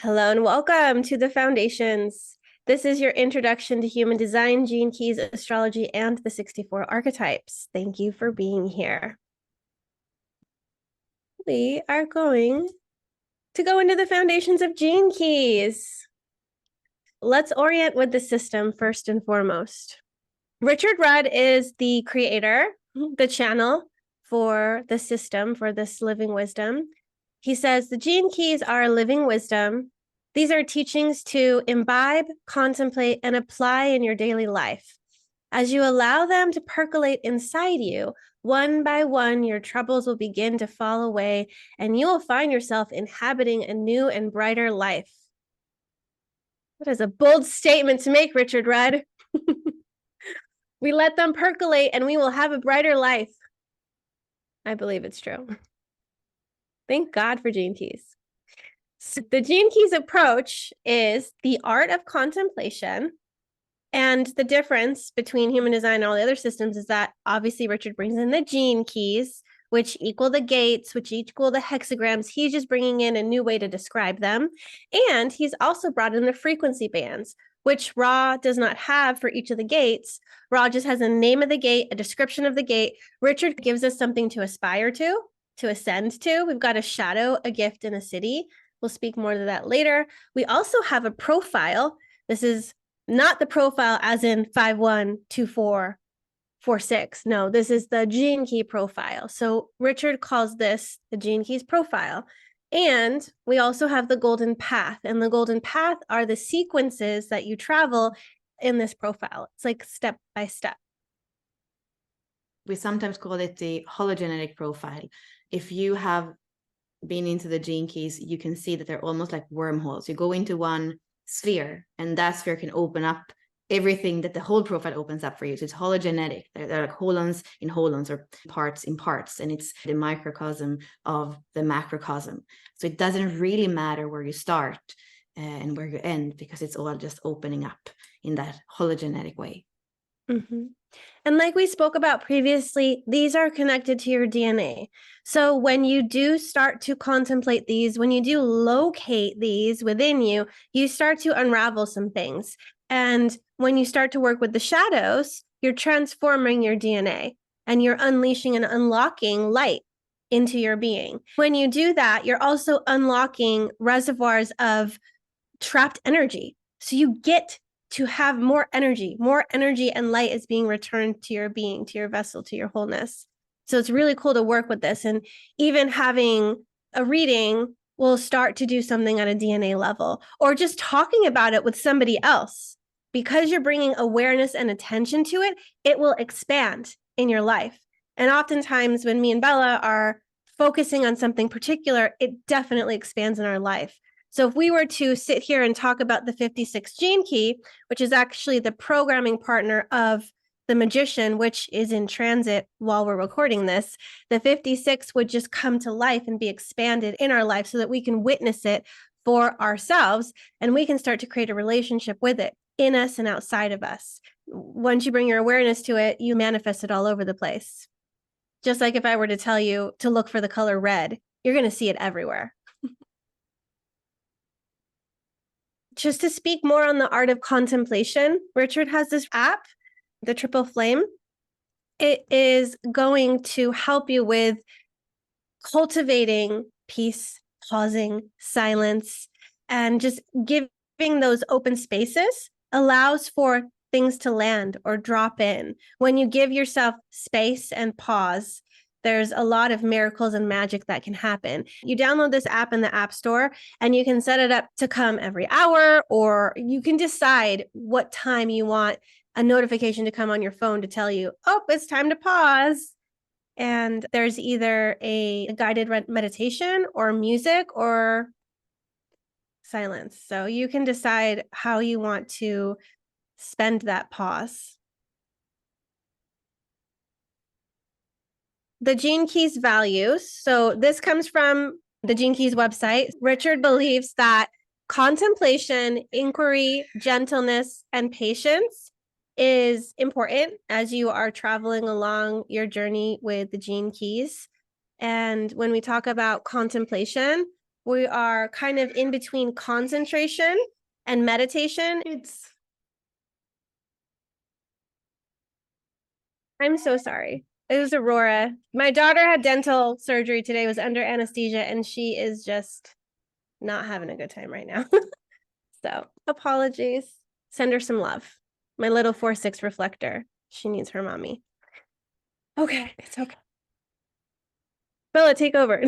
Hello and welcome to the Foundations. This is your introduction to human design, gene keys, astrology, and the 64 archetypes. Thank you for being here. We are going to go into the foundations of gene keys. Let's orient with the system first and foremost. Richard Rudd is the creator, the channel for the system, for this living wisdom. He says the gene keys are living wisdom. These are teachings to imbibe, contemplate, and apply in your daily life. As you allow them to percolate inside you, one by one, your troubles will begin to fall away, and you will find yourself inhabiting a new and brighter life. That is a bold statement to make, Richard Rudd. We let them percolate, and we will have a brighter life. I believe it's true. Thank God for gene keys. So the gene keys approach is the art of contemplation. And the difference between human design and all the other systems is that obviously Richard brings in the gene keys, which equal the gates, which equal the hexagrams. He's just bringing in a new way to describe them. And he's also brought in the frequency bands, which Ra does not have for each of the gates. Ra just has a name of the gate, a description of the gate. Richard gives us something to aspire to ascend to. We've got a shadow, a gift, and a city. We'll speak more to that later. We also have a profile. This is not the profile as in 512446. No, this is the gene key profile. So Richard calls this the gene keys profile. And we also have the golden path. And the golden path are the sequences that you travel in this profile. It's like step by step. We sometimes call it the hologenetic profile. If you have been into the gene keys, you can see that they're almost like wormholes. You go into one sphere, and that sphere can open up everything that the whole profile opens up for you. So it's hologenetic. They're like holons in holons, or parts in parts, and it's the microcosm of the macrocosm. So it doesn't really matter where you start and where you end, because it's all just opening up in that hologenetic way. Mm-hmm. And like we spoke about previously, these are connected to your DNA. So when you do start to contemplate these, when you do locate these within you, you start to unravel some things. And when you start to work with the shadows, you're transforming your DNA and you're unleashing and unlocking light into your being. When you do that, you're also unlocking reservoirs of trapped energy. So you get to have more energy and light is being returned to your being, to your vessel, to your wholeness. So it's really cool to work with this. And even having a reading will start to do something at a DNA level, or just talking about it with somebody else. Because you're bringing awareness and attention to it, it will expand in your life. And oftentimes when me and Bella are focusing on something particular, it definitely expands in our life. So if we were to sit here and talk about the 56 gene key, which is actually the programming partner of the magician, which is in transit while we're recording this, the 56 would just come to life and be expanded in our life so that we can witness it for ourselves, and we can start to create a relationship with it in us and outside of us. Once you bring your awareness to it, you manifest it all over the place. Just like if I were to tell you to look for the color red, you're going to see it everywhere. Just to speak more on the art of contemplation, Richard has this app, the Triple Flame. It is going to help you with cultivating peace, pausing, silence, and just giving those open spaces allows for things to land or drop in. When you give yourself space and pause, there's a lot of miracles and magic that can happen. You download this app in the App Store and you can set it up to come every hour, or you can decide what time you want a notification to come on your phone to tell you, oh, it's time to pause. And there's either a guided meditation or music or silence. So you can decide how you want to spend that pause. The Gene Keys values. So this comes from the Gene Keys website. Richard believes that contemplation, inquiry, gentleness, and patience is important as you are traveling along your journey with the Gene Keys. And when we talk about contemplation, We are kind of in between concentration and meditation. I'm so sorry. It was Aurora. My daughter had dental surgery today, was under anesthesia, and she is just not having a good time right now. So apologies. Send her some love. My little 4/6 reflector. She needs her mommy. Okay, it's okay. Bella, take over.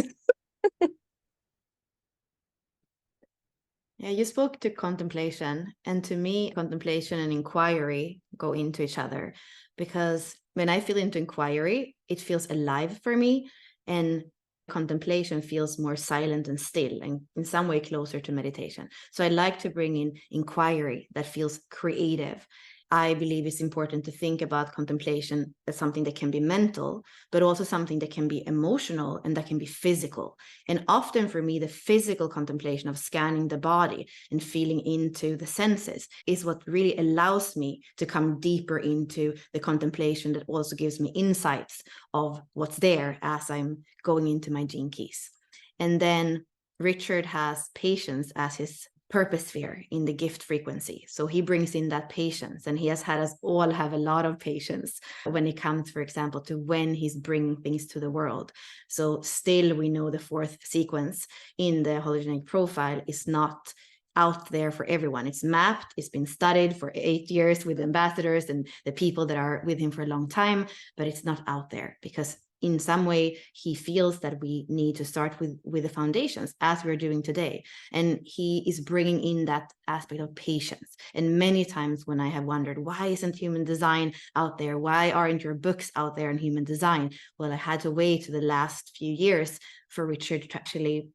Yeah, you spoke to contemplation, and to me, contemplation and inquiry go into each other, because when I feel into inquiry, it feels alive for me, and contemplation feels more silent and still, and in some way closer to meditation. So I like to bring in inquiry that feels creative. I believe it's important to think about contemplation as something that can be mental, but also something that can be emotional and that can be physical. And often for me, the physical contemplation of scanning the body and feeling into the senses is what really allows me to come deeper into the contemplation that also gives me insights of what's there as I'm going into my gene keys. And then Richard has patience as his purpose sphere in the gift frequency. So he brings in that patience, and he has had us all have a lot of patience when it comes, for example, to when he's bringing things to the world. So still we know the fourth sequence in the hologenetic profile is not out there for everyone. It's mapped, it's been studied for 8 years with ambassadors and the people that are with him for a long time, but it's not out there because in some way he feels that we need to start with the foundations, as we're doing today. And he is bringing in that aspect of patience. And many times when I have wondered, why isn't human design out there? Why aren't your books out there in human design? Well, I had to wait to the last few years for Richard to actually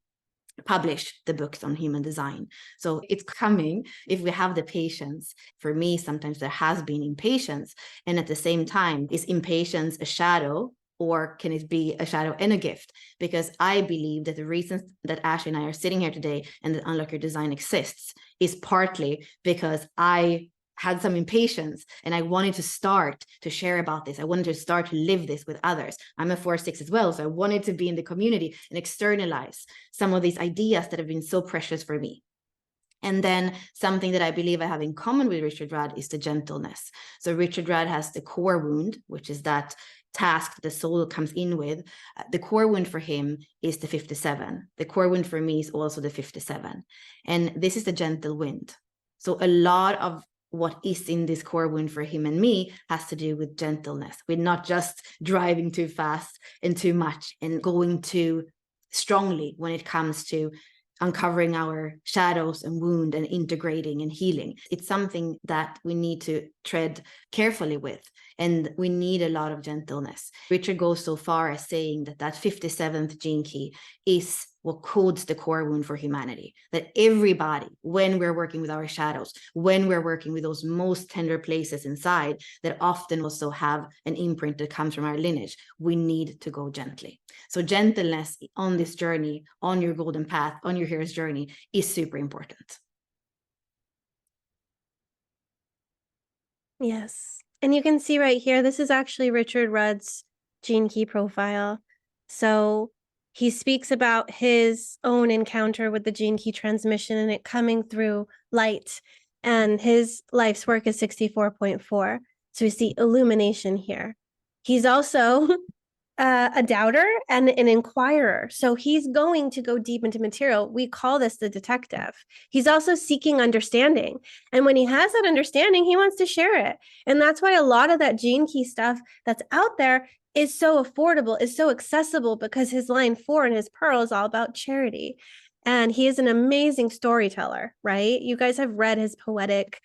publish the books on human design. So it's coming if we have the patience. For me, sometimes there has been impatience. And at the same time, is impatience a shadow, or can it be a shadow and a gift? Because I believe that the reason that Ashley and I are sitting here today and that Unlock Your Design exists is partly because I had some impatience and I wanted to start to share about this. I wanted to start to live this with others. I'm a 4/6 as well, so I wanted to be in the community and externalize some of these ideas that have been so precious for me. And then something that I believe I have in common with Richard Rudd is the gentleness. So Richard Rudd has the core wound, which is that task the soul comes in with. The core wound for him is the 57. The core wound for me is also the 57. And this is the gentle wind. So a lot of what is in this core wound for him and me has to do with gentleness, with not just driving too fast and too much and going too strongly when it comes to uncovering our shadows and wound and integrating and healing. It's something that we need to tread carefully with, and we need a lot of gentleness. Richard goes so far as saying that that 57th gene key is what codes the core wound for humanity, that everybody, when we're working with our shadows, when we're working with those most tender places inside that often also have an imprint that comes from our lineage, we need to go gently. So gentleness on this journey, on your golden path, on your hero's journey, is super important. Yes. And you can see right here, this is actually Richard Rudd's gene key profile. So he speaks about his own encounter with the gene key transmission and it coming through light. And his life's work is 64.4. So we see illumination here. He's also a doubter and an inquirer. So he's going to go deep into material. We call this the detective. He's also seeking understanding. And when he has that understanding, he wants to share it. And that's why a lot of that gene key stuff that's out there is so affordable, is so accessible, because his line 4 in his pearl is all about charity. And he is an amazing storyteller, right? You guys have read his poetic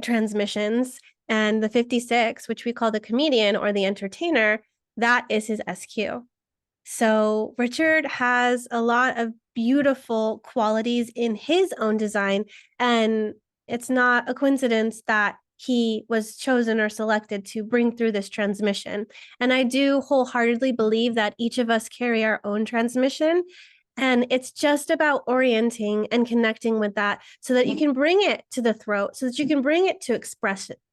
transmissions, and the 56, which we call the comedian or the entertainer, that is his SQ. So Richard has a lot of beautiful qualities in his own design, and it's not a coincidence that he was chosen or selected to bring through this transmission. And I do wholeheartedly believe that each of us carry our own transmission, and it's just about orienting and connecting with that so that you can bring it to the throat, so that you can bring it to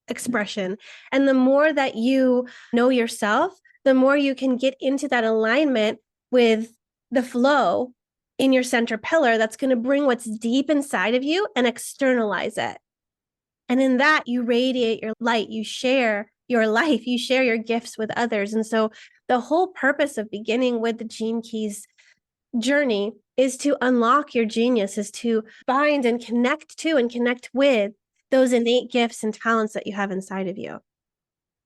expression. And the more that you know yourself, the more you can get into that alignment with the flow in your center pillar that's going to bring what's deep inside of you and externalize it. And in that, you radiate your light, you share your life, you share your gifts with others. And so the whole purpose of beginning with the Gene Keys journey is to unlock your genius, is to bind and connect to and connect with those innate gifts and talents that you have inside of you,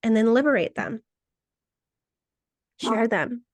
and then liberate them, share them.